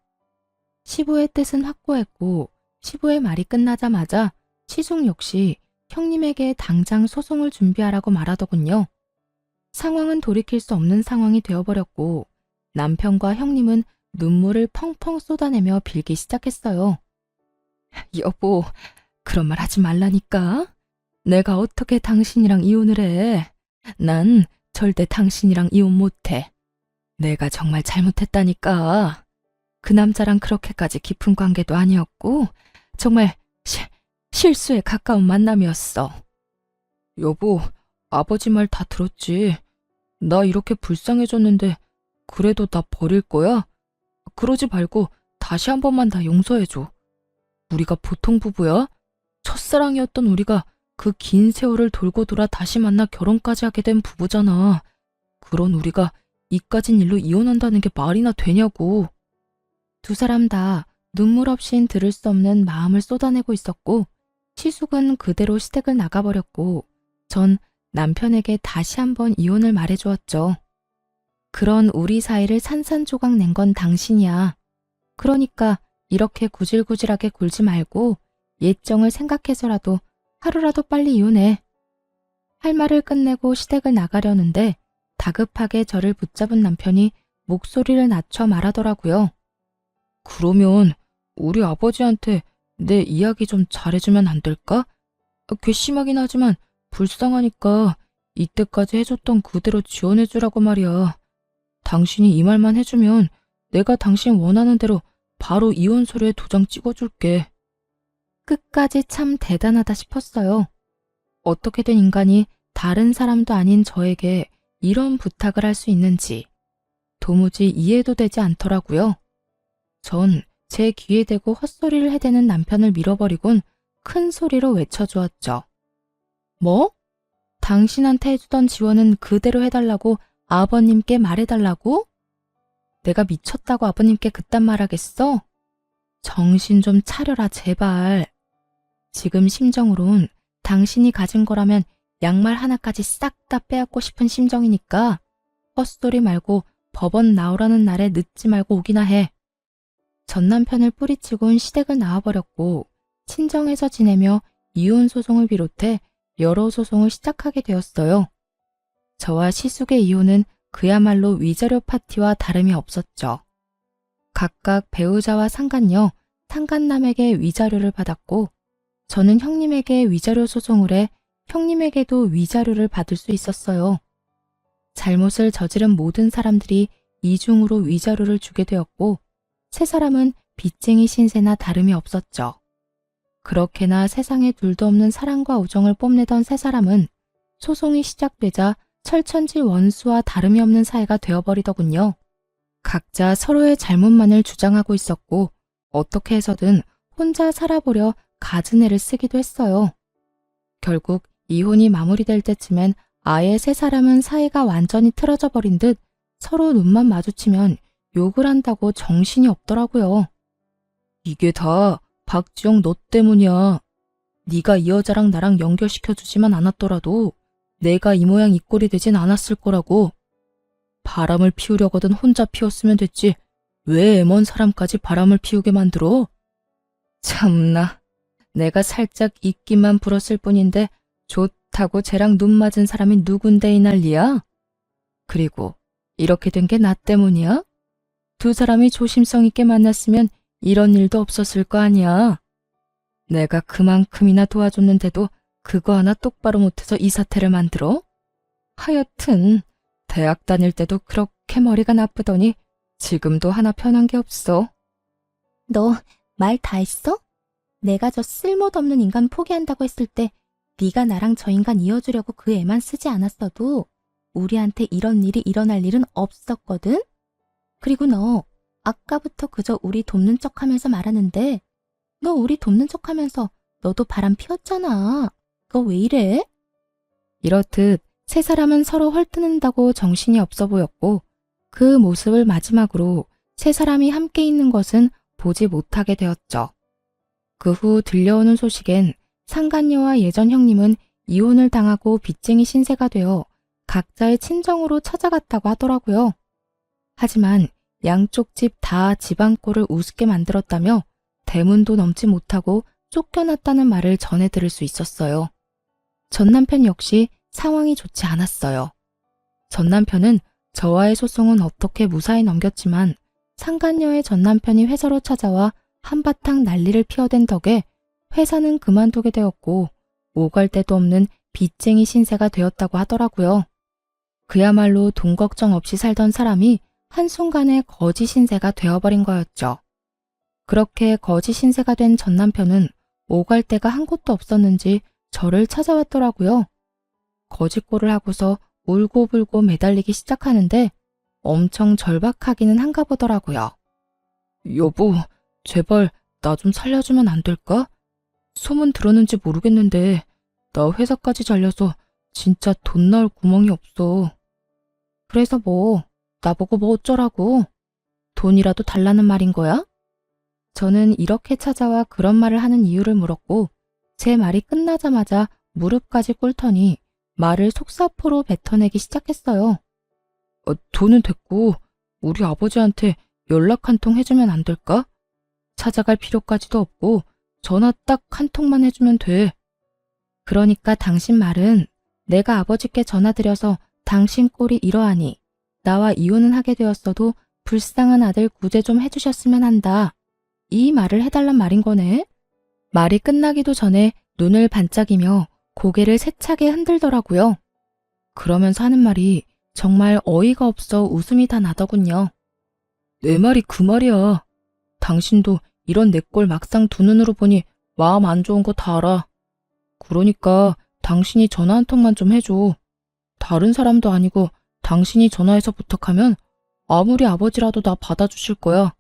시부의 뜻은 확고했고 시부의 말이 끝나자마자 시숙 역시 형님에게 당장 소송을 준비하라고 말하더군요. 상황은 돌이킬 수 없는 상황이 되어버렸고 남편과 형님은 눈물을 펑펑 쏟아내며 빌기 시작했어요. 여보, 그런 말 하지 말라니까. 내가 어떻게 당신이랑 이혼을 해. 난 절대 당신이랑 이혼 못해. 내가 정말 잘못했다니까. 그 남자랑 그렇게까지 깊은 관계도 아니었고 정말 실수에 가까운 만남이었어. 여보, 아버지 말 다 들었지. 나 이렇게 불쌍해졌는데 그래도 나 버릴 거야? 그러지 말고 다시 한 번만 다 용서해줘. 우리가 보통 부부야? 첫사랑이었던 우리가 그 긴 세월을 돌고 돌아 다시 만나 결혼까지 하게 된 부부잖아. 그런 우리가 이까진 일로 이혼한다는 게 말이나 되냐고. 두 사람 다 눈물 없인 들을 수 없는 마음을 쏟아내고 있었고 시숙은 그대로 시댁을 나가버렸고 전 남편에게 다시 한번 이혼을 말해주었죠. 그런 우리 사이를 산산조각 낸 건 당신이야. 그러니까 이렇게 구질구질하게 굴지 말고 예정을 생각해서라도 하루라도 빨리 이혼해. 할 말을 끝내고 시댁을 나가려는데 다급하게 저를 붙잡은 남편이 목소리를 낮춰 말하더라고요. 그러면 우리 아버지한테 내 이야기 좀 잘해주면 안 될까? 괘씸하긴 하지만 불쌍하니까 이때까지 해줬던 그대로 지원해주라고 말이야. 당신이 이 말만 해주면 내가 당신 원하는 대로 바로 이혼 서류에 도장 찍어줄게. 끝까지 참 대단하다 싶었어요. 어떻게 된 인간이 다른 사람도 아닌 저에게 이런 부탁을 할 수 있는지 도무지 이해도 되지 않더라고요. 전 제 귀에 대고 헛소리를 해대는 남편을 밀어버리곤 큰 소리로 외쳐주었죠. 뭐? 당신한테 해주던 지원은 그대로 해달라고 아버님께 말해달라고? 내가 미쳤다고 아버님께 그딴 말하겠어? 정신 좀 차려라 제발. 지금 심정으론 당신이 가진 거라면 양말 하나까지 싹 다 빼앗고 싶은 심정이니까 헛소리 말고 법원 나오라는 날에 늦지 말고 오기나 해. 전 남편을 뿌리치곤 시댁을 나와버렸고 친정에서 지내며 이혼 소송을 비롯해 여러 소송을 시작하게 되었어요. 저와 시숙의 이혼은 그야말로 위자료 파티와 다름이 없었죠. 각각 배우자와 상간녀, 상간남에게 위자료를 받았고 저는 형님에게 위자료 소송을 해 형님에게도 위자료를 받을 수 있었어요. 잘못을 저지른 모든 사람들이 이중으로 위자료를 주게 되었고 세 사람은 빚쟁이 신세나 다름이 없었죠. 그렇게나 세상에 둘도 없는 사랑과 우정을 뽐내던 세 사람은 소송이 시작되자 철천지 원수와 다름이 없는 사이가 되어버리더군요. 각자 서로의 잘못만을 주장하고 있었고 어떻게 해서든 혼자 살아보려 갖은 애를 쓰기도 했어요. 결국 이혼이 마무리될 때쯤엔 아예 세 사람은 사이가 완전히 틀어져 버린 듯 서로 눈만 마주치면 욕을 한다고 정신이 없더라고요. 이게 다 박지영 너 때문이야. 네가 이 여자랑 나랑 연결시켜주지만 않았더라도 내가 이 모양 이 꼴이 되진 않았을 거라고. 바람을 피우려거든 혼자 피웠으면 됐지. 왜 애먼 사람까지 바람을 피우게 만들어? 참나. 내가 살짝 입기만 불었을 뿐인데 좋다고 쟤랑 눈 맞은 사람이 누군데 이 난리야? 그리고 이렇게 된 게 나 때문이야? 두 사람이 조심성 있게 만났으면 이런 일도 없었을 거 아니야. 내가 그만큼이나 도와줬는데도 그거 하나 똑바로 못해서 이 사태를 만들어? 하여튼 대학 다닐 때도 그렇게 머리가 나쁘더니 지금도 하나 편한 게 없어. 너 말 다 했어? 내가 저 쓸모도 없는 인간 포기한다고 했을 때 네가 나랑 저 인간 이어주려고 그 애만 쓰지 않았어도 우리한테 이런 일이 일어날 일은 없었거든? 그리고 너 아까부터 그저 우리 돕는 척하면서 말하는데 너 우리 돕는 척하면서 너도 바람 피웠잖아. 그거 왜 이래? 이렇듯 세 사람은 서로 헐뜯는다고 정신이 없어 보였고 그 모습을 마지막으로 세 사람이 함께 있는 것은 보지 못하게 되었죠. 그 후 들려오는 소식엔 상간녀와 예전 형님은 이혼을 당하고 빚쟁이 신세가 되어 각자의 친정으로 찾아갔다고 하더라고요. 하지만 양쪽 집 다 집안꼴을 우습게 만들었다며 대문도 넘지 못하고 쫓겨났다는 말을 전해 들을 수 있었어요. 전 남편 역시 상황이 좋지 않았어요. 전 남편은 저와의 소송은 어떻게 무사히 넘겼지만 상간녀의 전 남편이 회사로 찾아와 한바탕 난리를 피워댄 덕에 회사는 그만두게 되었고 오갈 데도 없는 빚쟁이 신세가 되었다고 하더라고요. 그야말로 돈 걱정 없이 살던 사람이 한순간에 거지 신세가 되어버린 거였죠. 그렇게 거지 신세가 된 전 남편은 오갈 데가 한 곳도 없었는지 저를 찾아왔더라고요. 거짓골을 하고서 울고불고 매달리기 시작하는데 엄청 절박하기는 한가 보더라고요. 여보, 제발 나 좀 살려주면 안 될까? 소문 들었는지 모르겠는데 나 회사까지 잘려서 진짜 돈 나올 구멍이 없어. 그래서 뭐, 나보고 뭐 어쩌라고? 돈이라도 달라는 말인 거야? 저는 이렇게 찾아와 그런 말을 하는 이유를 물었고, 제 말이 끝나자마자 무릎까지 꿇더니 말을 속사포로 뱉어내기 시작했어요. 돈은 됐고, 우리 아버지한테 연락 한 통 해주면 안 될까? 찾아갈 필요까지도 없고, 전화 딱 한 통만 해주면 돼. 그러니까 당신 말은 내가 아버지께 전화드려서 당신 꼴이 이러하니 나와 이혼은 하게 되었어도 불쌍한 아들 구제 좀 해주셨으면 한다. 이 말을 해달란 말인 거네. 말이 끝나기도 전에 눈을 반짝이며 고개를 세차게 흔들더라고요. 그러면서 하는 말이 정말 어이가 없어 웃음이 다 나더군요. 내 말이 그 말이야. 당신도 이런 내 꼴 막상 두 눈으로 보니 마음 안 좋은 거 다 알아. 그러니까 당신이 전화 한 통만 좀 해줘. 다른 사람도 아니고 당신이 전화해서 부탁하면 아무리 아버지라도 나 받아주실 거야.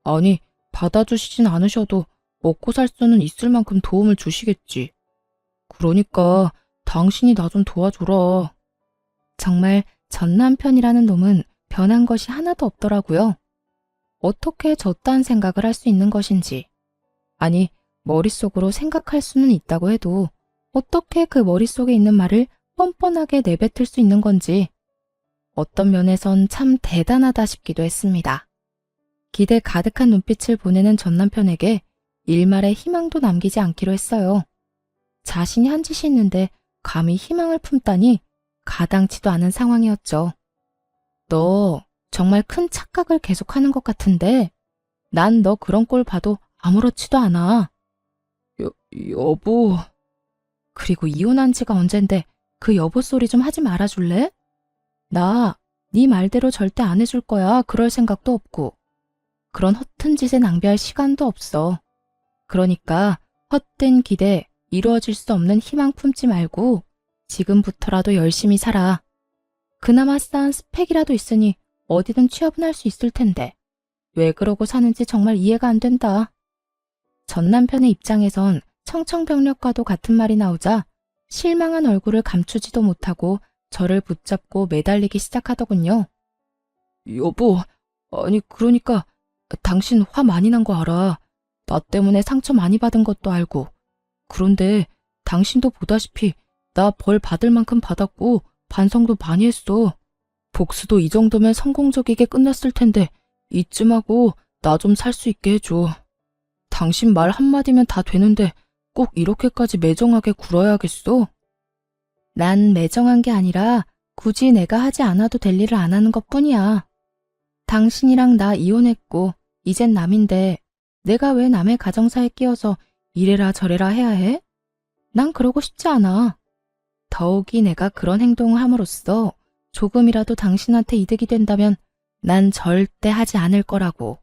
아니, 받아주시진 않으셔도 먹고 살 수는 있을 만큼 도움을 주시겠지. 그러니까 당신이 나 좀 도와줘라. 정말 전 남편이라는 놈은 변한 것이 하나도 없더라고요. 어떻게 저딴 생각을 할 수 있는 것인지. 아니, 머릿속으로 생각할 수는 있다고 해도 어떻게 그 머릿속에 있는 말을 뻔뻔하게 내뱉을 수 있는 건지 어떤 면에선 참 대단하다 싶기도 했습니다. 기대 가득한 눈빛을 보내는 전 남편에게 일말의 희망도 남기지 않기로 했어요. 자신이 한 짓이 있는데 감히 희망을 품다니 가당치도 않은 상황이었죠. 너 정말 큰 착각을 계속하는 것 같은데 난 너 그런 꼴 봐도 아무렇지도 않아. 여보. 그리고 이혼한 지가 언젠데 그 여보 소리 좀 하지 말아줄래? 나 네 말대로 절대 안 해줄 거야. 그럴 생각도 없고. 그런 허튼 짓에 낭비할 시간도 없어. 그러니까 헛된 기대, 이루어질 수 없는 희망 품지 말고 지금부터라도 열심히 살아. 그나마 쌓은 스펙이라도 있으니 어디든 취업은 할 수 있을 텐데 왜 그러고 사는지 정말 이해가 안 된다. 전 남편의 입장에선 청천벽력과도 같은 말이 나오자 실망한 얼굴을 감추지도 못하고 저를 붙잡고 매달리기 시작하더군요. 여보, 아니 그러니까 당신 화 많이 난 거 알아. 나 때문에 상처 많이 받은 것도 알고. 그런데 당신도 보다시피 나 벌 받을 만큼 받았고 반성도 많이 했어. 복수도 이 정도면 성공적이게 끝났을 텐데 이쯤하고 나 좀 살 수 있게 해줘. 당신 말 한마디면 다 되는데 꼭 이렇게까지 매정하게 굴어야겠어? 난 매정한 게 아니라 굳이 내가 하지 않아도 될 일을 안 하는 것뿐이야. 당신이랑 나 이혼했고 이젠 남인데 내가 왜 남의 가정사에 끼어서 이래라 저래라 해야 해? 난 그러고 싶지 않아. 더욱이 내가 그런 행동을 함으로써 조금이라도 당신한테 이득이 된다면 난 절대 하지 않을 거라고.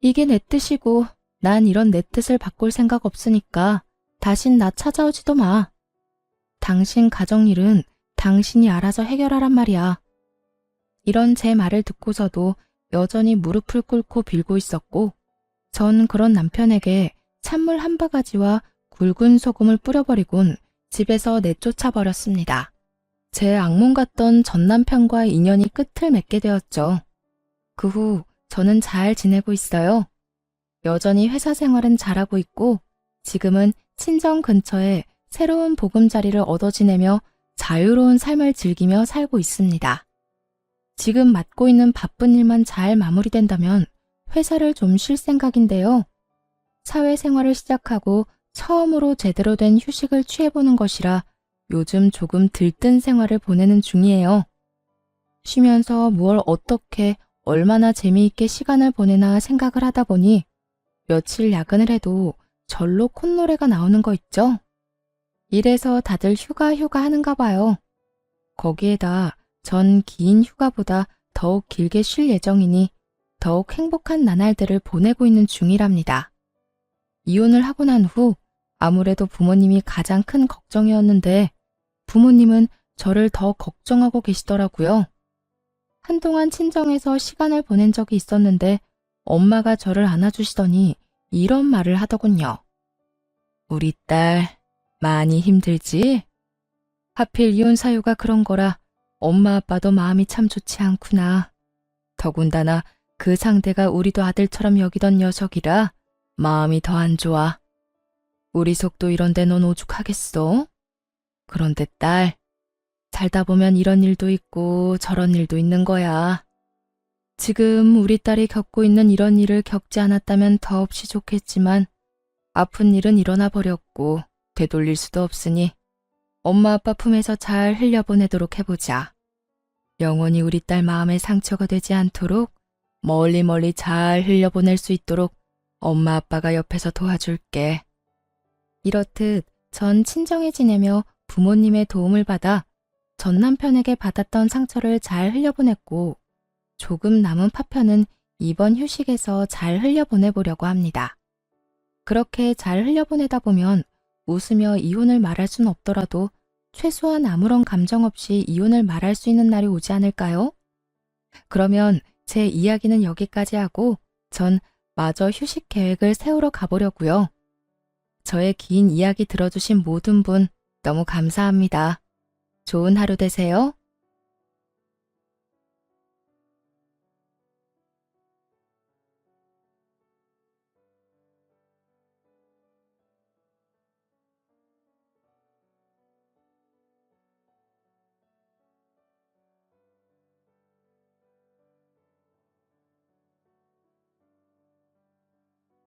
이게 내 뜻이고 난 이런 내 뜻을 바꿀 생각 없으니까 다신 나 찾아오지도 마. 당신 가정일은 당신이 알아서 해결하란 말이야. 이런 제 말을 듣고서도 여전히 무릎을 꿇고 빌고 있었고 전 그런 남편에게 찬물 한 바가지와 굵은 소금을 뿌려버리곤 집에서 내쫓아 버렸습니다. 제 악몽 같던 전 남편과의 인연이 끝을 맺게 되었죠. 그 후 저는 잘 지내고 있어요. 여전히 회사 생활은 잘하고 있고 지금은 친정 근처에 새로운 보금자리를 얻어 지내며 자유로운 삶을 즐기며 살고 있습니다. 지금 맡고 있는 바쁜 일만 잘 마무리된다면 회사를 좀 쉴 생각인데요. 사회생활을 시작하고 처음으로 제대로 된 휴식을 취해보는 것이라 요즘 조금 들뜬 생활을 보내는 중이에요. 쉬면서 무얼 어떻게 얼마나 재미있게 시간을 보내나 생각을 하다 보니 며칠 야근을 해도 절로 콧노래가 나오는 거 있죠? 이래서 다들 휴가 하는가 봐요. 거기에다 전 긴 휴가보다 더욱 길게 쉴 예정이니 더욱 행복한 나날들을 보내고 있는 중이랍니다. 이혼을 하고 난 후 아무래도 부모님이 가장 큰 걱정이었는데 부모님은 저를 더 걱정하고 계시더라고요. 한동안 친정에서 시간을 보낸 적이 있었는데 엄마가 저를 안아주시더니 이런 말을 하더군요. 우리 딸 많이 힘들지? 하필 이혼 사유가 그런 거라 엄마 아빠도 마음이 참 좋지 않구나. 더군다나 그 상대가 우리도 아들처럼 여기던 녀석이라 마음이 더 안 좋아. 우리 속도 이런데 넌 오죽하겠어? 그런데 딸, 살다 보면 이런 일도 있고 저런 일도 있는 거야. 지금 우리 딸이 겪고 있는 이런 일을 겪지 않았다면 더없이 좋겠지만 아픈 일은 일어나 버렸고 되돌릴 수도 없으니 엄마 아빠 품에서 잘 흘려보내도록 해보자. 영원히 우리 딸 마음에 상처가 되지 않도록 멀리 멀리 잘 흘려보낼 수 있도록 엄마 아빠가 옆에서 도와줄게. 이렇듯 전 친정에 지내며 부모님의 도움을 받아 전 남편에게 받았던 상처를 잘 흘려보냈고 조금 남은 파편은 이번 휴식에서 잘 흘려보내보려고 합니다. 그렇게 잘 흘려보내다 보면 웃으며 이혼을 말할 순 없더라도 최소한 아무런 감정 없이 이혼을 말할 수 있는 날이 오지 않을까요? 그러면 제 이야기는 여기까지 하고 전 마저 휴식 계획을 세우러 가보려고요. 저의 긴 이야기 들어주신 모든 분 너무 감사합니다. 좋은 하루 되세요.